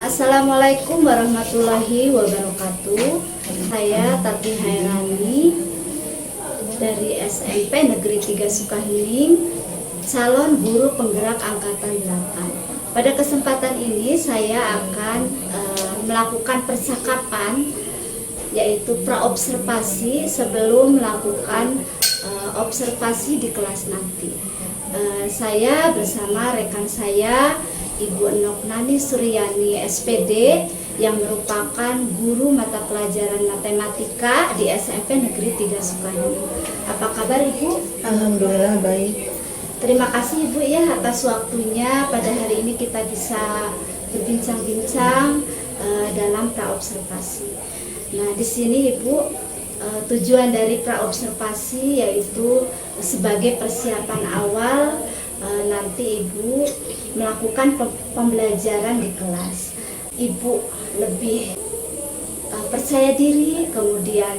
Assalamualaikum warahmatullahi wabarakatuh. Saya Tati Hairani dari SMP Negeri 3 Sukahening, calon guru penggerak angkatan 8. Pada kesempatan ini saya akan melakukan percakapan, yaitu praobservasi sebelum melakukan observasi di kelas nanti. Saya bersama rekan saya Ibu Enok Nani Suryani SPD yang merupakan guru mata pelajaran matematika di SMP Negeri 3 Sukahening. Apa kabar Ibu? Alhamdulillah baik. Terima kasih Ibu ya atas waktunya. Pada hari ini kita bisa berbincang-bincang dalam praobservasi. Nah, di sini Ibu, tujuan dari praobservasi yaitu sebagai persiapan awal nanti Ibu melakukan pembelajaran di kelas. Ibu lebih percaya diri, kemudian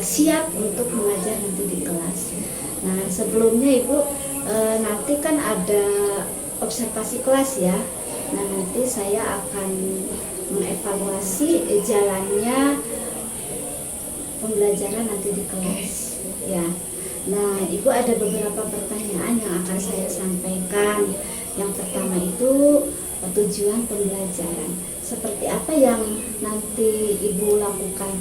siap untuk mengajar nanti di kelas. Nah, sebelumnya Ibu nanti kan ada observasi kelas ya. Nah, nanti saya akan mengevaluasi jalannya pembelajaran nanti di kelas ya. Nah, Ibu ada beberapa pertanyaan yang akan saya sampaikan. Yang pertama itu tujuan pembelajaran. Seperti apa yang nanti Ibu lakukan?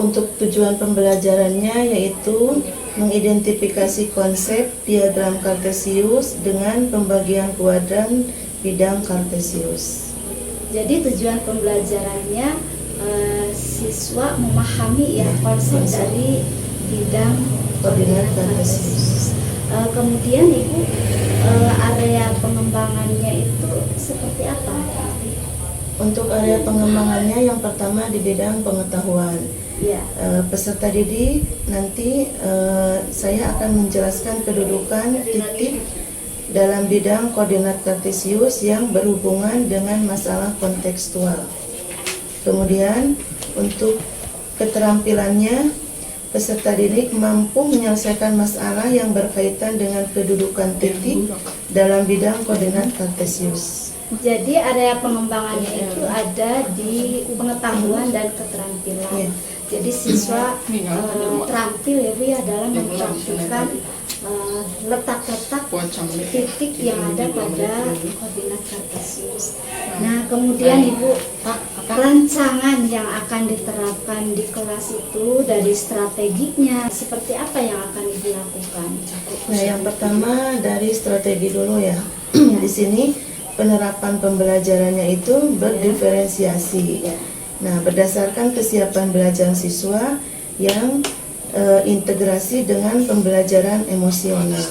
Untuk tujuan pembelajarannya yaitu mengidentifikasi konsep diagram kartesius dengan pembagian kuadran bidang kartesius. Jadi tujuan pembelajarannya siswa memahami ya konsep dari bidang Koordinat kartesius. Kemudian Ibu, area pengembangannya itu seperti apa? Untuk area pengembangannya yang pertama di bidang pengetahuan. Ya. Peserta didik nanti saya akan menjelaskan kedudukan titik dalam bidang koordinat kartesius yang berhubungan dengan masalah kontekstual. Kemudian untuk keterampilannya, peserta didik mampu menyelesaikan masalah yang berkaitan dengan kedudukan titik dalam bidang koordinat kartesius. Jadi area pengembangannya itu ada di pengetahuan dan keterampilan. Ya. Jadi siswa terampil ya Bu ya dalam mempraktikkan letak-letak titik yang ada pada koordinat kartesius. Nah, kemudian Ibu, rancangan yang akan diterapkan di kelas itu dari strateginya seperti apa yang akan Ibu lakukan? Nah, yang pertama dari strategi dulu ya. Di sini penerapan pembelajarannya itu berdiferensiasi. Nah, berdasarkan kesiapan belajar siswa yang integrasi dengan pembelajaran emosional.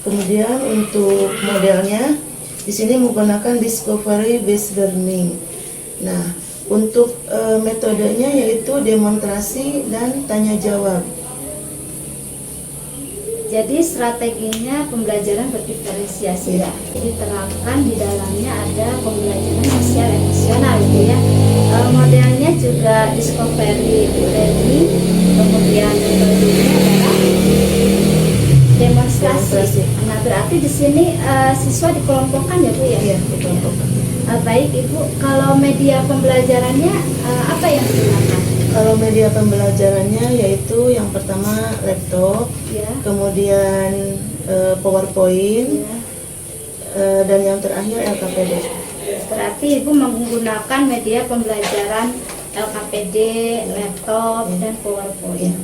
Kemudian untuk modelnya di sini menggunakan discovery based learning. Nah, untuk metodenya yaitu demonstrasi dan tanya jawab. Jadi strateginya pembelajaran berdiferensiasi ya. Diterapkan di dalamnya ada pembelajaran sosial emosional gitu ya. Modelnya juga discovery learning, kemudian metodenya adalah demonstrasi. Nah, berarti di sini siswa dikelompokkan ya Bu ya? Iya, dikelompokkan. Baik Ibu, kalau media pembelajarannya apa yang digunakan? Kalau media pembelajarannya yaitu yang pertama laptop, Ya. kemudian PowerPoint, Ya. dan yang terakhir LKPD. Berarti Ibu menggunakan media pembelajaran LKPD, laptop, dan PowerPoint.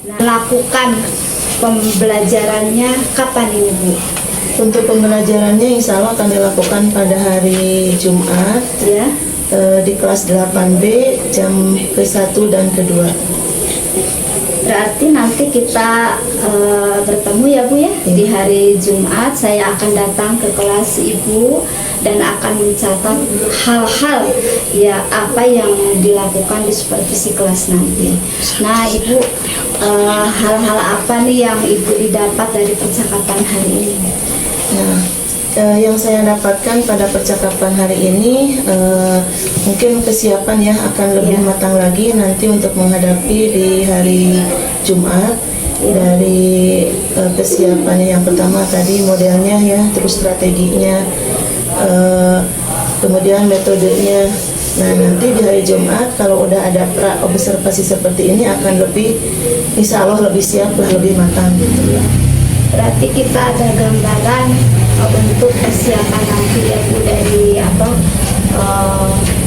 Nah, melakukan pembelajarannya kapan ini Bu? Untuk pembelajarannya insya Allah akan dilakukan pada hari Jumat Ya. di kelas 8B jam ke-1 dan ke-2. Berarti nanti kita bertemu ya Bu ya. Di hari Jumat saya akan datang ke kelas Ibu dan akan mencatat hal-hal ya apa yang dilakukan di supervisi kelas nanti. Nah Ibu, hal-hal apa nih yang Ibu didapat dari percakapan hari ini? Nah, yang saya dapatkan pada percakapan hari ini mungkin kesiapan ya akan lebih matang lagi nanti untuk menghadapi di hari Jumat. Dari kesiapan yang pertama tadi modelnya ya, terus strateginya, kemudian metodenya. Nah, nanti di hari Jumat kalau udah ada pra observasi seperti ini akan lebih, insya Allah lebih siap lah, lebih matang gitu ya. Berarti kita ada gambaran untuk persiapan nanti ya Bu, dari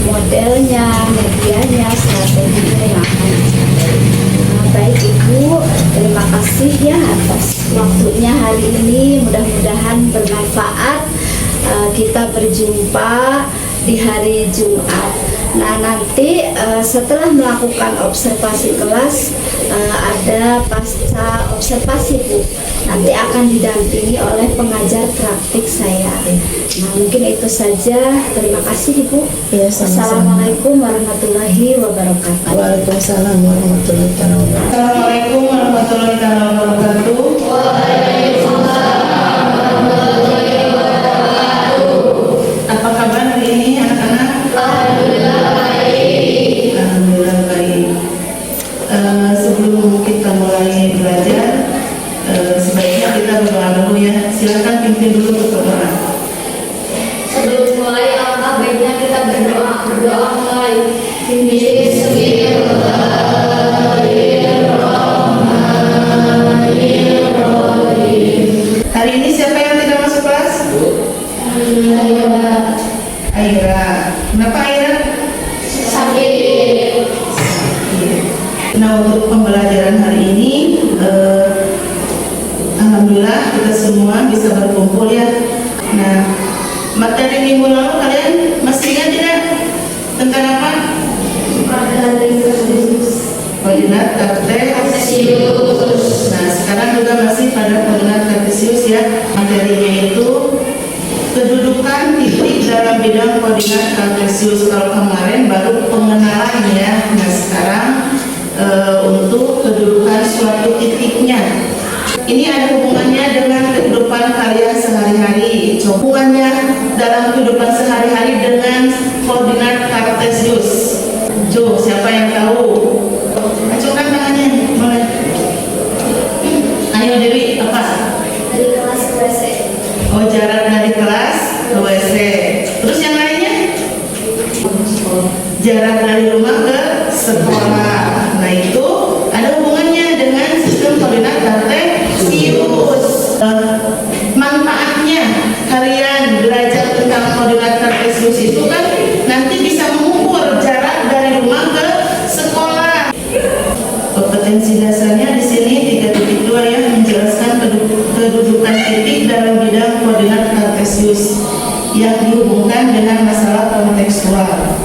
modelnya, medianya, strateginya yang akan dicapai. Baik Ibu, terima kasih ya atas waktunya hari ini. Mudah-mudahan bermanfaat. Kita berjumpa di hari Jumat. Nah, nanti setelah melakukan observasi kelas ada pasca observasi Bu. Nanti akan didampingi oleh pengajar praktik saya. Nah, mungkin itu saja. Terima kasih Ibu. Ya, sama-sama. Assalamualaikum warahmatullahi wabarakatuh. Waalaikumsalam warahmatullahi wabarakatuh. Assalamualaikum warahmatullahi wabarakatuh. Apa kabar hari ini anak-anak? Alhamdulillah baik. Sebelum kita mulai belajar, sebaiknya kita berdoa dulu ya. Silakan pimpin dulu untuk berdoa. Sebelum mulai, alangkah baiknya kita berdoa mulai. Hari ini siapa yang tidak masuk kelas? Aira. Kenapa Aira? Sakit. Nah, untuk pembelajaran hari ini, alhamdulillah kita semua bisa berkumpul ya. Nah, materi minggu lalu kalian masih ingat tidak tentang apa? Koordinat kartesius. Nah, sekarang juga masih pada koordinat kartesius ya. Materinya itu kedudukan titik dalam bidang koordinat kartesius. Kalau kemarin baru pengenalan ya. Nah, sekarang untuk kedudukan suatu titiknya. Ini ada hubungannya dengan kehidupan kalian sehari-hari. Hubungannya dalam kehidupan sehari-hari dengan koordinat kartesius. Siapa yang tahu? Acungkan tangannya, mulai. Ayo Dewi, apa? Dari kelas ke WC. Oh, jarak dari kelas ke WC. Terus yang lainnya? Jarak dari rumah ke sekolah. Nah, itu ada hubungannya dengan sistem koordinat kartesius. Manfaatnya kalian belajar tentang koordinat kartesius itu kan nanti bisa mengukur jarak dari rumah ke sekolah. Kompetensi dasarnya di sini 3.2 ya, menjelaskan kedudukan titik dalam bidang koordinat kartesius yang dihubungkan dengan masalah kontekstual.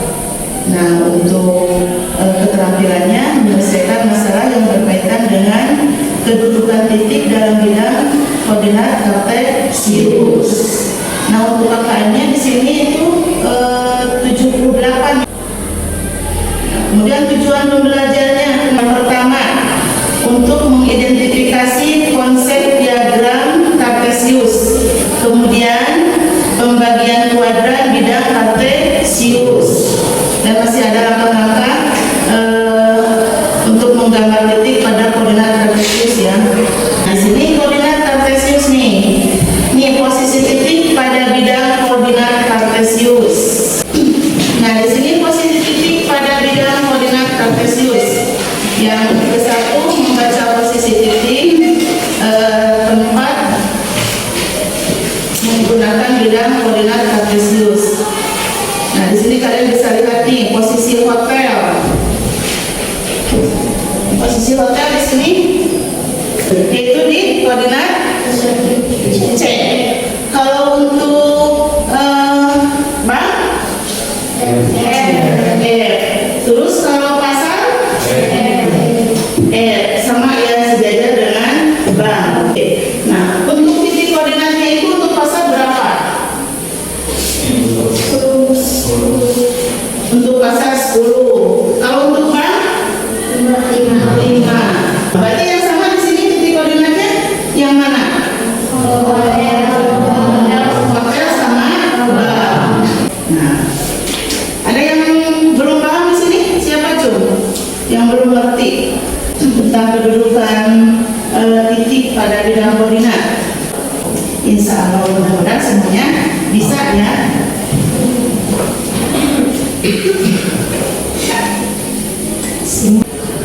Nah, untuk keterampilannya menyelesaikan masalah yang berkaitan dengan kedudukan titik dalam bidang koordinat kartesius. Nah, untuk KKN-nya di sini itu 78. Kemudian tujuan pembelajarannya yang pertama untuk mengidentifikasi konsep diagram kartesius. Kemudian pembagian kuadran bidang kartesius. Dan masih ada langkah-langkah untuk menggambar titik pada koordinat kartesius ya. Nah, di sini koordinat kartesius nih. Ini posisi titik pada bidang koordinat kartesius. Nah, di sini posisi titik pada bidang koordinat kartesius. Yang ke-1 membaca posisi titik tempat menggunakan bidang koordinat kartesius. Nah, di sini kalian bisa lihat nih posisi hotel. Posisi hotel di sini itu di koordinat C. Kalau untuk bank terus kalau pasar sama ya, sejajar dengan bank. Nah, untuk titik koordinatnya itu untuk pasar berapa? Untuk pasar 10. Kalau untuk bank 5. Berarti yang sama di sini titik koordinatnya yang mana? Hotel sama bank. Nah, ada yang belum paham di sini? Siapa yang belum ngerti tentang kedudukan titik pada bidang koordinat? Insya Allah mudah-mudahan semuanya bisa ya.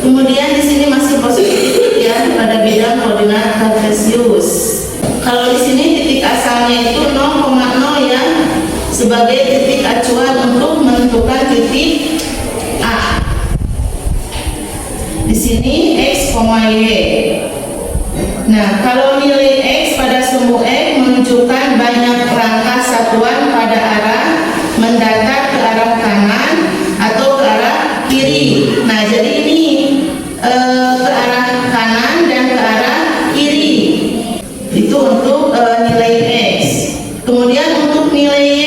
Kemudian di sini masih positif ya pada bidang koordinat kartesius. Kalau di sini titik asalnya itu 0,0 ya, sebagai titik acuan untuk menentukan titik A. Di sini X, Y. Nah, kalau nilai X pada sumbu X menunjukkan banyak rangka satuan pada arah mendatar ke arah kanan atau ke arah kiri. Nah, jadi ini ke arah kanan dan ke arah kiri. Itu untuk nilai X. Kemudian untuk nilai Y,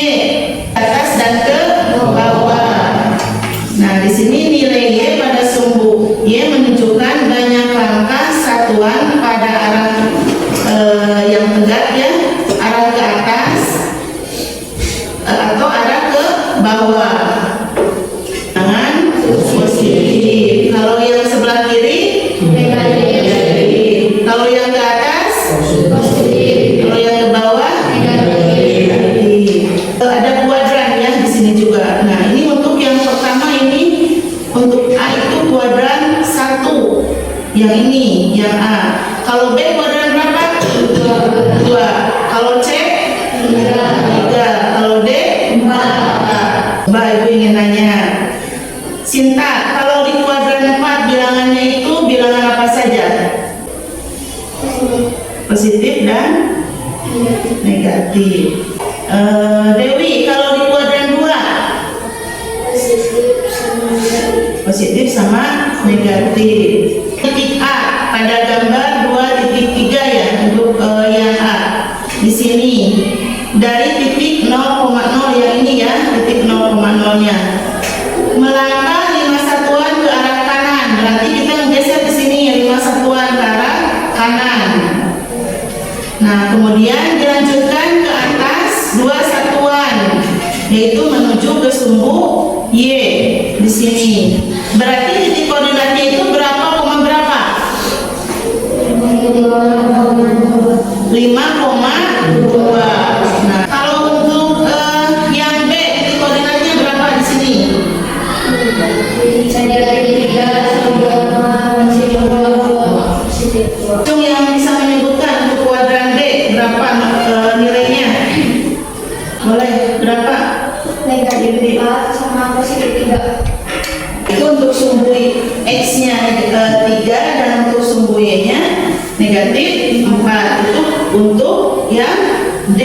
atas dan ke bawah. Nah, di sini nilai Y pada sumbu Y menunjukkan banyak rangka satuan pada arah yang tegak ya, arah ke atas atau arah ke bawah. Tangan positif. Kalau yang sebelah kiri negatif. Kalau yang ke atas positif. Kalau yang ke bawah negatif. Ada kuadran ya di sini juga. Nah, ini untuk yang pertama ini untuk A itu kuadran 1. Yang ini yang A. Kalau B kuadran berapa? 2. Kalau C 3. Kalau D 4. Mbak, Ibu ingin nanya, Sinta, kalau di kuadran 4 bilangannya itu bilangan apa saja? Positif dan negatif. Dewi, kalau di kuadran 2? Positif sama negatif. Titik A pada gambar 2.3 ya untuk yang A. Di sini dari titik 0,0 yang ini ya, titik 0,0-nya melangkah 5 satuan ke arah kanan. Berarti kita menggeser ke sini 5 satuan ke arah kanan. Nah, kemudian dilanjutkan ke atas 2 satuan, yaitu menuju ke sumbu Y di sini. Berarti titik koordinatnya itu berapa, koma berapa? 5,2. Nah, kalau untuk yang B titik koordinatnya berapa di sini? Itu yang bisa menyebutkan untuk kuadran D berapa nilainya? Boleh berapa? Negatif 4 sama positif 3. Itu untuk sumbu X-nya 3 dan untuk sumbu Y-nya negatif 4. Itu untuk yang D.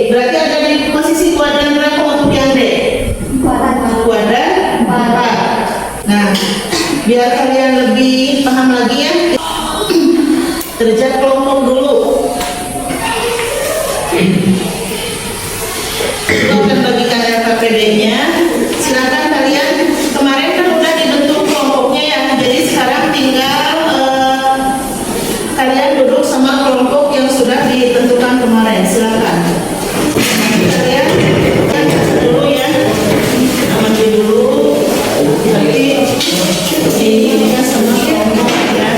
Berarti ada di posisi kuadran berapa untuk yang D? 4. Kuadran 4. Nah, biar kalian lebih paham lagi ya, kerja kelompok dulu. Kita akan bagikan LKPD-nya. Silakan kalian, kemarin kan udah dibentuk kelompoknya ya, jadi sekarang tinggal kalian duduk sama kelompok yang sudah ditentukan kemarin. Silakan. Kalian dulu ya, ambil dulu. Nanti ini sama kelompok ya.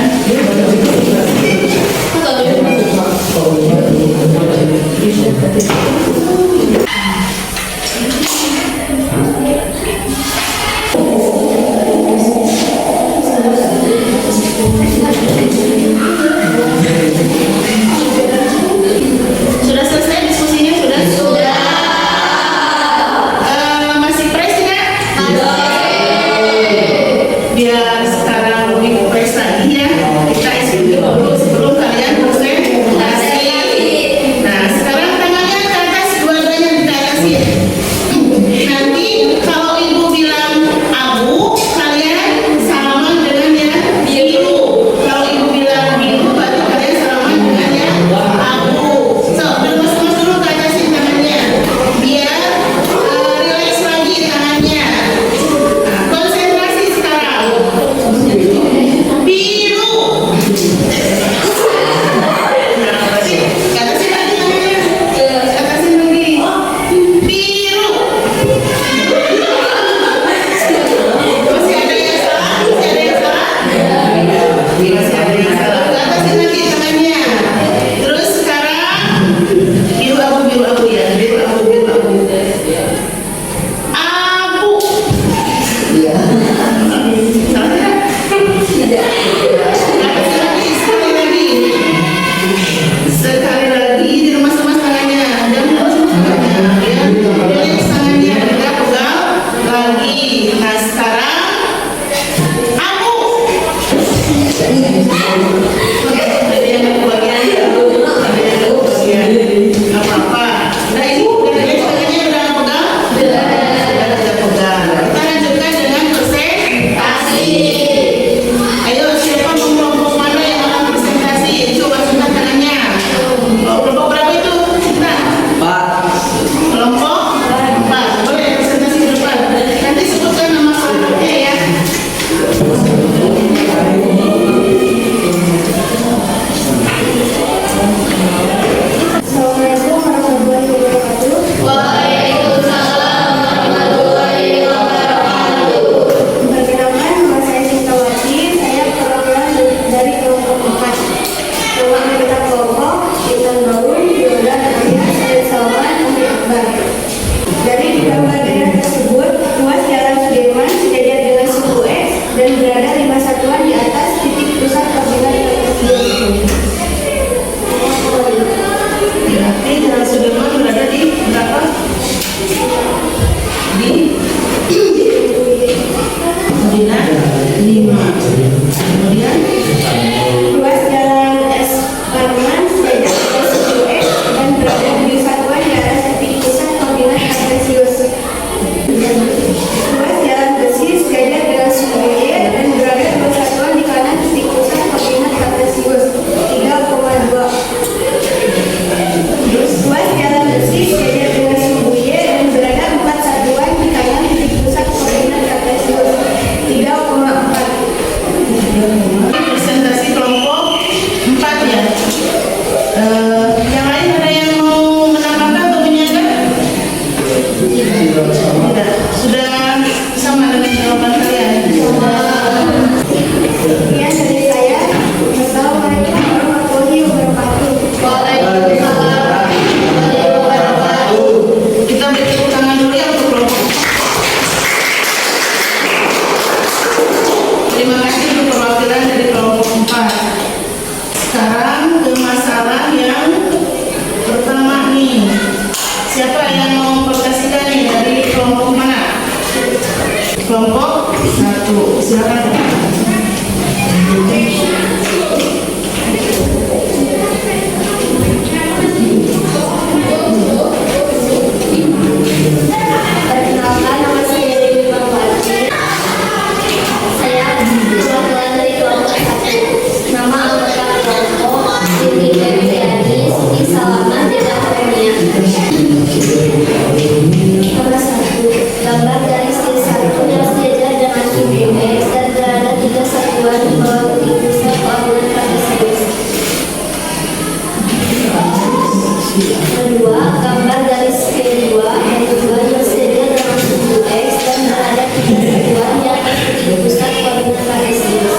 Kemudian Ruas Jalan S. Parman, Sejajar 7S dan berada di satuan di arah titik pusat koordinat Kartesius. Ruas Jalan Besi, sejajar dengan Sumbuye dan berada di persatuan di kanan titik pusat koordinat Kartesius 3,2. Ruas Jalan Besi, sejajar dengan Sumbuye dan berada 4 satuan di kanan titik pusat koordinat Kartesius 3,4. presentasi kelompok 4 ya. Yang lain ada yang mau menambahkan atau menyanggah? Tidak. Sudah sama dengan jawaban kalian. Sekian dari saya. Wassalamualaikum warahmatullahi wabarakatuh. Kita beri tepuk tangan dulu ya untuk kelompok. Terima kasih untuk perwakilan dari kelompok 4. Sekarang ke masalah yang pertama nih. Siapa yang mau mempresentasikan nih dari kelompok mana? Kelompok 1. Silakan. Perkenalkan, nama saya Dewi Parwati. Saya perwakilan dari kelompok 1. Nama anggota kelompok Siti Febriani, Siti Salama, Deda Kurnia. Nomor 1. Gambar garis D1 yang sejajar dengan sumbu X dan berada 3 satuan di bawah titik pusat koordinat Kartesius. Kedua, gambar garis P2 yang sejajar dengan sumbu X dan berada 3 satuan di atas titik pusat koordinat Kartesius.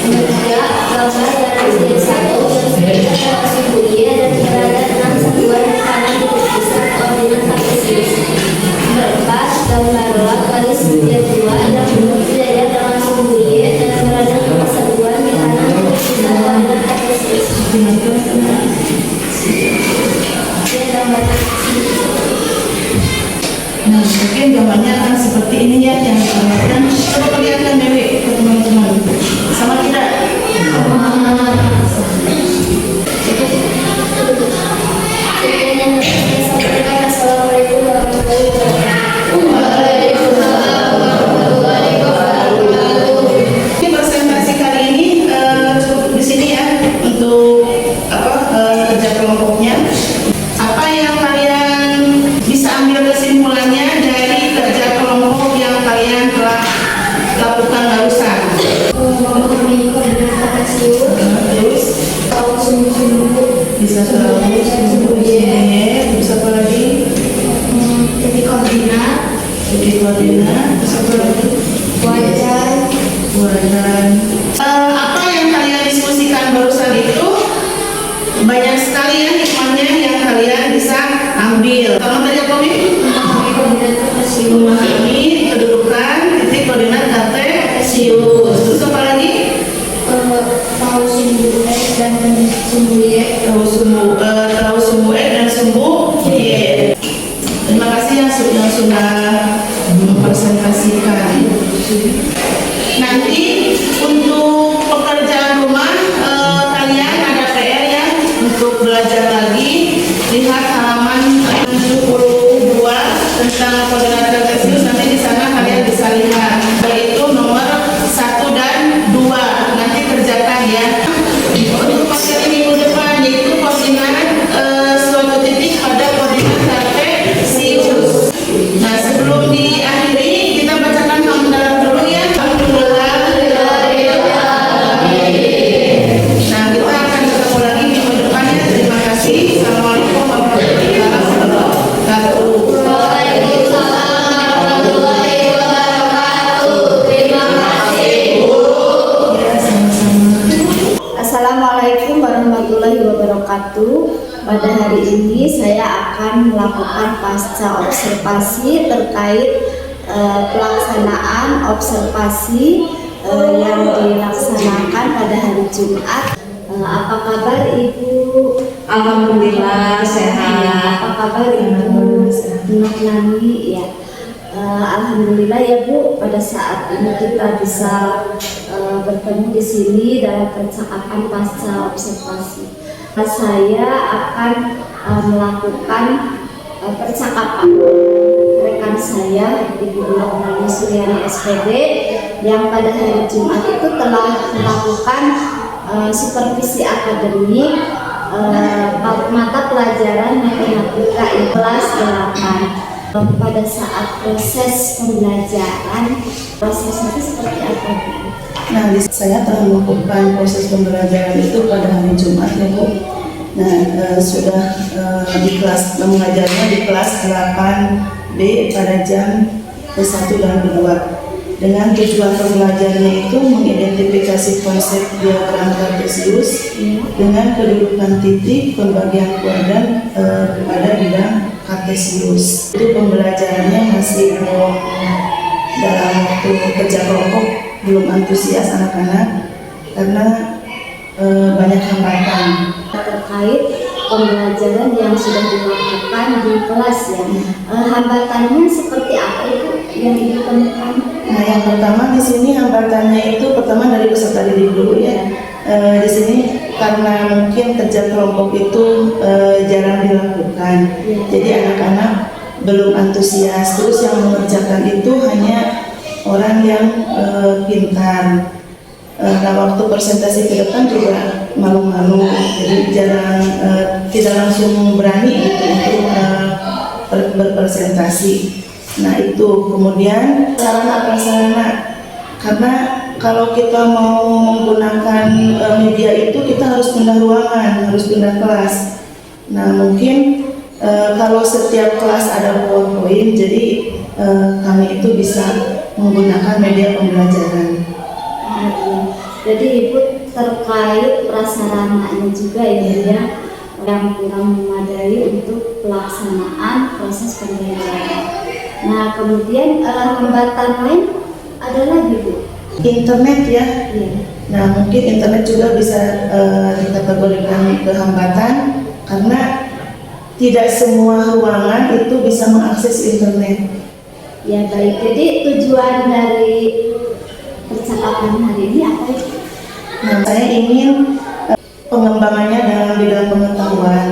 Ketiga, gambar garis D1 yang sejajar dengan sumbu Y dan berada 6 satuan di kanan titik pusat koordinat Kartesius. Keempat, gambar garis D2 yang sejajar dengan sumbu Y dan berada 5 satuan di kanan titik pusat koordinat Kartesius. Nah, mungkin gambarnya akan seperti ini ya yang diperlihatkan. Coba perlihatkan Dewi ke teman-teman. Sama tidak? Sekian yang dapat saya sampaikan. Assalamualaikum warahmatullahi wabarakatuh. Ini presentasi kali ini cukup di sini ya untuk kerja kelompoknya. Apa yang kalian bisa ambil kesimpulannya dari kerja kelompok yang kalian telah lakukan barusan? Memahami koordinat Kartesius, Terus tahu sumbu-sumbu, bisa tahu sumbu Y, terus apa lagi? titik koordinat, Titik koordinat, terus apa lagi? wajan. Apa yang kalian diskusikan barusan itu banyak sekali ya hikmahnya yang kalian bisa ambil. Pertama tadi apa nih? Memahami koordinat Kartesius, Memahami kedudukan titik koordinat Kartesius. Terus apa lagi? tahu sumbu X dan sumbu Y. Tahu sumbu X dan sumbu Y. Terima kasih yang sudah mempresentasikan. Nanti untuk pekerjaan rumah kalian ada PR ya untuk belajar lagi. Lihat halaman 72 tentang koordinat Kartesius. Nanti di sana kalian bisa lihat yaitu nomor 1 dan 2. Nanti kerjakan ya. Untuk materi minggu depan yaitu koordinat suatu titik pada koordinat Kartesius. Nah, sebelum diakhiri kita bacakan hamdalah dulu ya. Alhamdulillah. Nah, kita akan ketemu lagi minggu depan ya. Terima kasih. Assalamualaikum warahmatullahi wabarakatuh. Waalaikumsalam warahmatullahi wabarakatuh. Terima kasih. Ya, sama-sama. Assalamualaikum warahmatullahi wabarakatuh. Pada hari ini saya akan melakukan pasca observasi terkait pelaksanaan observasi yang dilaksanakan pada hari Jumat. Apa kabar Ibu? Alhamdulillah sehat. Apa kabar Ibu? Nani ya. Alhamdulillah ya Bu, pada saat ini kita bisa bertemu di sini dalam percakapan pasca observasi. Saya akan melakukan percakapan rekan saya Ibu Nurani Suryani SPD yang pada hari Jumat itu telah melakukan supervisi akademik mata pelajaran matematika kelas 8. Pada saat proses pembelajaran, prosesnya itu seperti apa Bu? Nah, saya telah melakukan proses pembelajaran itu pada hari Jumat ya Bu. Nah, sudah di kelas mengajarnya di kelas 8B pada jam ke-1 dan ke-2. Dengan tujuan pembelajarannya itu mengidentifikasi konsep diagram Kartesius dengan kedudukan titik pembagian kuadran pada bidang Kartesius. Itu pembelajarannya masih dalam waktu kerja kelompok, belum antusias anak-anak karena banyak hambatan terkait pembelajaran yang sudah dilakukan di kelas ya. Hambatannya seperti apa itu yang ditemukan? Nah, yang pertama di sini hambatannya itu pertama dari peserta didik dulu ya. Di sini karena mungkin kerja kelompok itu jarang dilakukan, jadi anak-anak belum antusias. Terus yang mengerjakan itu hanya orang yang pintar. Nah, waktu presentasi ke depan juga malu-malu, jadi jarang tidak langsung berani gitu untuk berpresentasi. Nah itu kemudian sarana prasarana, karena kalau kita mau menggunakan media itu kita harus pindah ruangan, harus pindah kelas. Nah mungkin kalau setiap kelas ada PowerPoint, jadi kami itu bisa menggunakan media pembelajaran. Jadi Ibu terkait prasarananya juga ya yang kurang memadai untuk pelaksanaan proses pembelajaran. Nah kemudian hambatan lain adalah Bu, internet ya. Nah mungkin internet juga bisa dikategorikan ke hambatan karena tidak semua ruangan itu bisa mengakses internet. Ya baik, jadi tujuan dari percakapan hari ini apa itu? Nah saya ingin pengembangannya dalam bidang pengetahuan.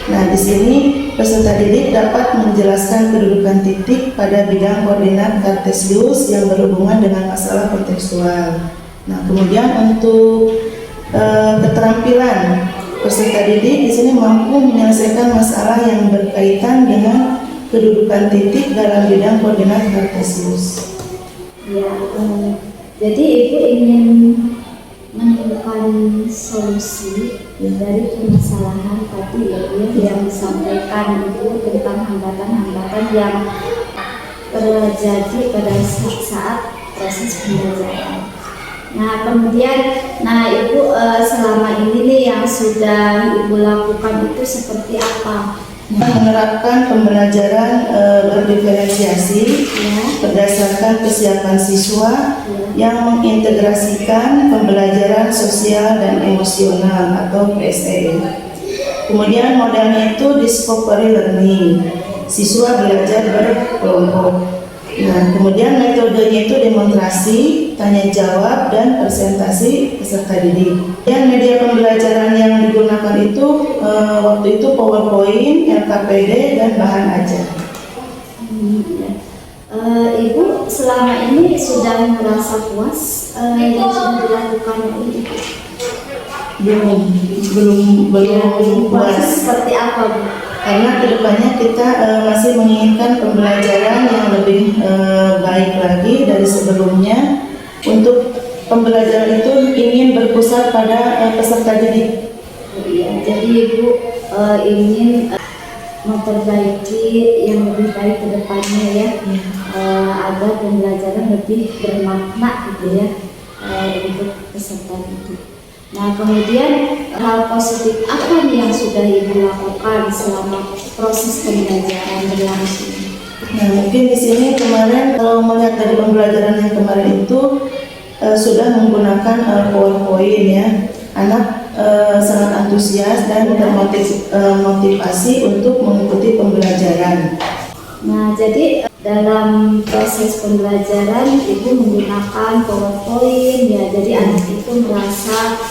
Nah di sini peserta didik dapat menjelaskan kedudukan titik pada bidang koordinat Kartesius yang berhubungan dengan masalah kontekstual. Nah kemudian untuk keterampilan peserta didik di sini mampu menyelesaikan masalah yang berkaitan dengan kedudukan titik dalam bidang koordinat Kartesius. Ya, jadi Ibu ingin menemukan solusi dari permasalahan tadi ya yang disampaikan Ibu tentang hambatan-hambatan yang terjadi pada saat proses pembelajaran. Nah kemudian, Ibu selama ini nih yang sudah Ibu lakukan itu seperti apa? Menerapkan pembelajaran berdiferensiasi berdasarkan kesiapan siswa yang mengintegrasikan pembelajaran sosial dan emosional atau PSE. Kemudian modelnya itu discovery learning, siswa belajar berkelompok. Nah, kemudian metodenya itu demonstrasi, tanya jawab, dan presentasi peserta didik. Dan media pembelajaran yang digunakan itu waktu itu PowerPoint, LKPD, dan bahan ajar. Ibu selama ini sudah merasa puas yang sudah dilakukan oleh Ibu? Belum puas. Seperti apa Bu? Karena kedepannya kita masih menginginkan pembelajaran yang lebih baik lagi dari sebelumnya. Untuk pembelajaran itu ingin berpusat pada peserta didik. Jadi Ibu ingin memperbaiki yang lebih baik ke depannya ya, agar pembelajaran lebih bermakna gitu ya untuk peserta didik. Nah kemudian hal positif apa nih yang sudah Ibu lakukan selama proses pembelajaran berlangsung? Nah mungkin di sini kemarin kalau melihat dari pembelajaran yang kemarin itu sudah menggunakan PowerPoint ya, anak sangat antusias dan termotivasi untuk mengikuti pembelajaran. Nah, jadi dalam proses pembelajaran Ibu menggunakan PowerPoint ya, jadi anak itu merasa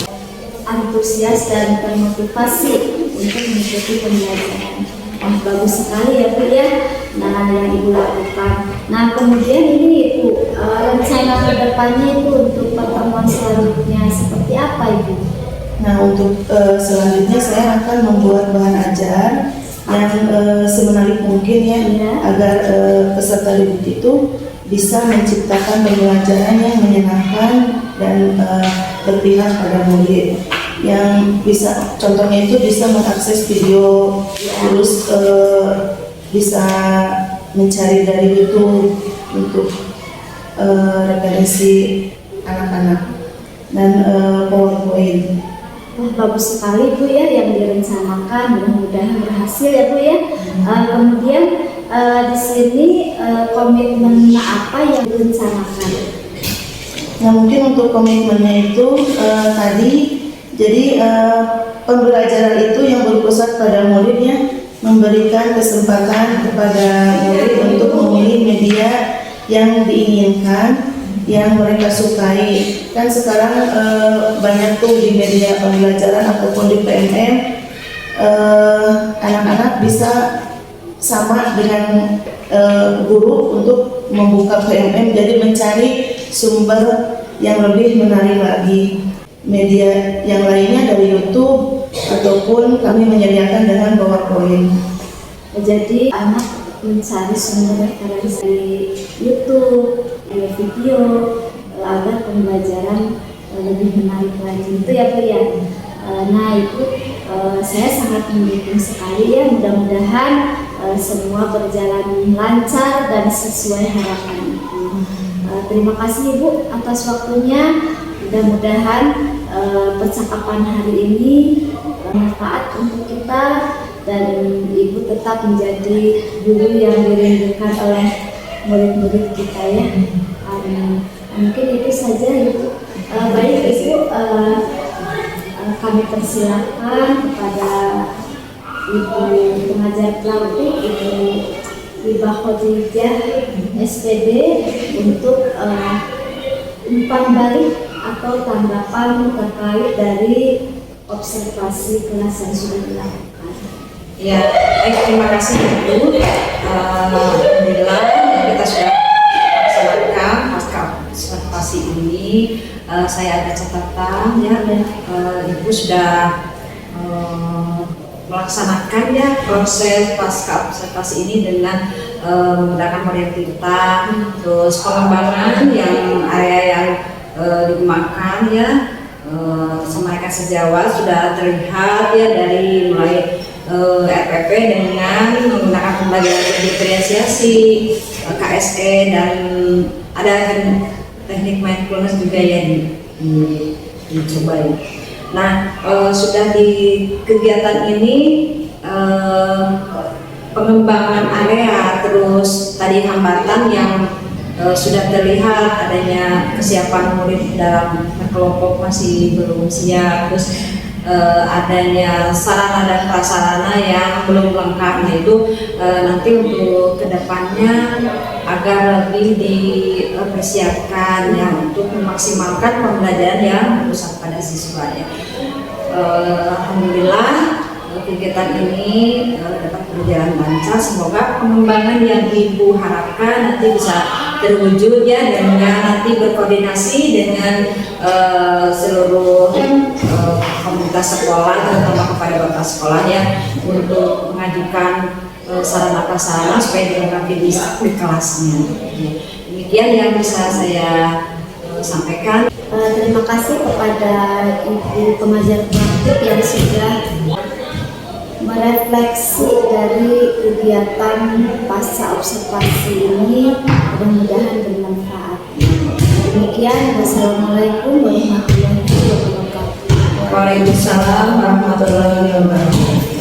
antusias dan termotivasi untuk mengikuti pembelajaran. Wah, bagus sekali ya Bu ya. Nah, yang Ibu lakukan. Nah, kemudian ini Ibu, rencana ke depannya itu untuk pertemuan selanjutnya seperti apa Ibu? Nah, untuk selanjutnya saya akan membuat bahan ajar yang semenarik mungkin ya, agar peserta didik itu bisa menciptakan pembelajaran yang menyenangkan dan berpihak pada murid. Yang bisa, contohnya itu bisa mengakses video, terus bisa mencari dari YouTube untuk referensi anak-anak dan PowerPoint. Wah, bagus sekali Bu ya yang direncanakan, mudah-mudahan berhasil ya Bu ya. Kemudian di sini komitmen apa yang direncanakan? Nah, mungkin untuk komitmennya itu tadi, jadi pembelajaran itu yang berpusat pada muridnya, memberikan kesempatan kepada murid untuk memilih media yang diinginkan, yang mereka sukai. Kan sekarang banyak tuh di media pembelajaran ataupun di PMM, anak-anak bisa sama dengan guru untuk membuka PMM, jadi mencari sumber yang lebih menarik lagi. Media yang lainnya dari YouTube ataupun kami menyediakan dengan PowerPoint. Jadi anak mencari sumber referensi di YouTube, video, agar pembelajaran lebih menarik lagi. Itu ya Bu ya. Nah itu saya sangat mendukung sekali ya. Mudah-mudahan semua berjalan lancar dan sesuai harapan Ibu. Terima kasih Ibu atas waktunya. Mudah-mudahan percakapan hari ini bermanfaat untuk kita dan Ibu tetap menjadi guru yang dirindukan oleh murid-murid kita ya. Mungkin itu saja Ibu. Baik Ibu, kami persilakan kepada Ibu pengajar praktik Ibu Wibah Khadijah SPD untuk umpan balik atau tanggapan terkait dari observasi kelas yang sudah dilakukan. Ya, baik, terima kasih Ibu. Alhamdulillah kita sudah laksanakan pasca observasi ini. Saya ada catatan ya, Ibu sudah melaksanakan ya proses pasca observasi ini dengan menggunakan model kita, terus pengembangan yang area yang dikembangkan ya, Semarkan Sejawat sudah terlihat ya dari mulai RPP dengan menggunakan pembelajaran diferensiasi, KSE, dan ada teknik mindfulness juga yang dicoba ya. Nah, sudah di kegiatan ini pengembangan area, terus tadi hambatan yang sudah terlihat adanya kesiapan murid dalam kelompok masih belum siap, terus adanya sarana dan prasarana yang belum lengkap, yaitu nanti untuk kedepannya agar lebih dipersiapkan ya untuk memaksimalkan pembelajaran yang berpusat pada siswa ya. Alhamdulillah kegiatan ini dapat berjalan lancar. Semoga pengembangan yang Ibu harapkan nanti bisa terwujud ya, dengan nanti berkoordinasi dengan seluruh komunitas sekolah, terutama kepada bapak sekolah ya, untuk mengajukan sarana prasarana supaya dilengkapi di kelasnya. Demikian yang bisa saya sampaikan. Terima kasih kepada Ibu pengajar praktik yang sudah merefleksi dari kegiatan pasca observasi ini, mudah-mudahan bermanfaat. Demikian, wassalamualaikum warahmatullahi wabarakatuh. Waalaikumsalam warahmatullahi wabarakatuh.